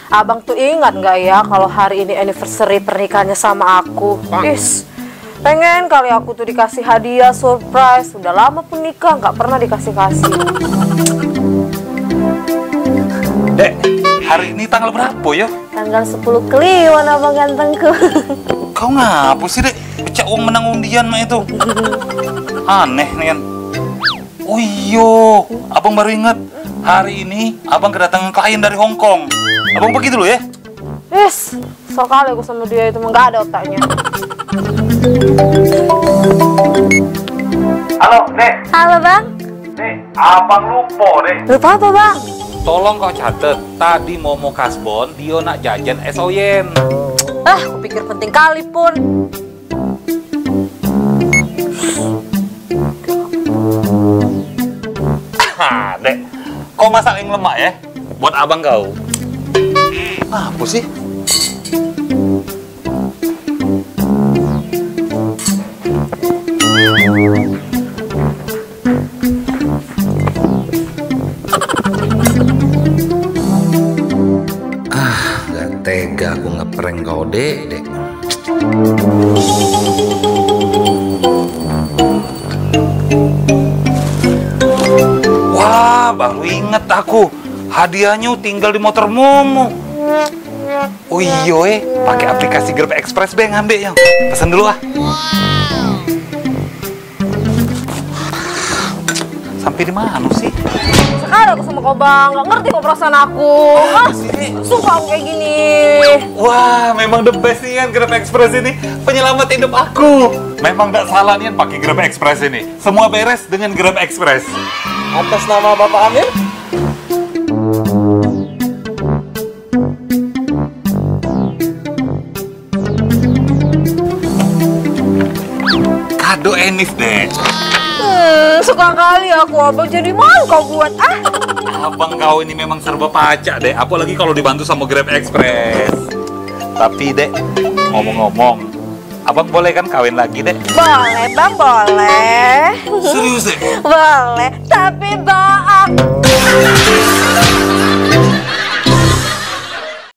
Abang tuh ingat nggak ya kalau hari ini anniversary pernikahannya sama aku? Pengen kali aku tuh dikasih hadiah surprise. Udah lama pun nikah nggak pernah dikasih-kasih. Dek, hari ini tanggal berapa ya? Tanggal 10 Kliwon abang gantengku. Kau ngapa sih, Dek? Pecah uang menang undian mah itu. Aneh nih kan. Oh iyo, abang baru ingat. Hari ini abang kedatangan klien dari Hong Kong. Abang pergi dulu ya. Sekali aku sama dia itu mah nggak ada otaknya. Halo, Dek. Halo bang. Dek, abang lupa, Dek. Lupa apa bang? Tolong kau catet. Tadi Momo Kasbon, dia nak jajan es oyen. Aku pikir penting kali pun. Dek, kau masak yang lemak ya? Buat abang kau. Apa sih? Gak tega aku ngeprank kau, Dek. Wah, baru inget aku. Hadiahnya tinggal di motor Momo. Oh iya, pakai aplikasi Grab Express be ngambil yang. Pesan dulu ah. Sampai di mana sih? Sekali aku sama kau bang, nggak ngerti kok perasaan aku. Suka aku kayak gini. Wah, memang the best nih kan Grab Express ini. Penyelamat hidup aku. Memang nggak salah nih pakai Grab Express ini. Semua beres dengan Grab Express. Atas nama Bapak Amir? Kado Enif deh. Suka kali aku, abang jadi malu kau buat Abang kau ini memang serba pacak deh, apalagi kalau dibantu sama Grab Express. Tapi dek, ngomong-ngomong, abang boleh kan kawin lagi dek? Boleh bang, boleh. Serius deh? Boleh, tapi bohong.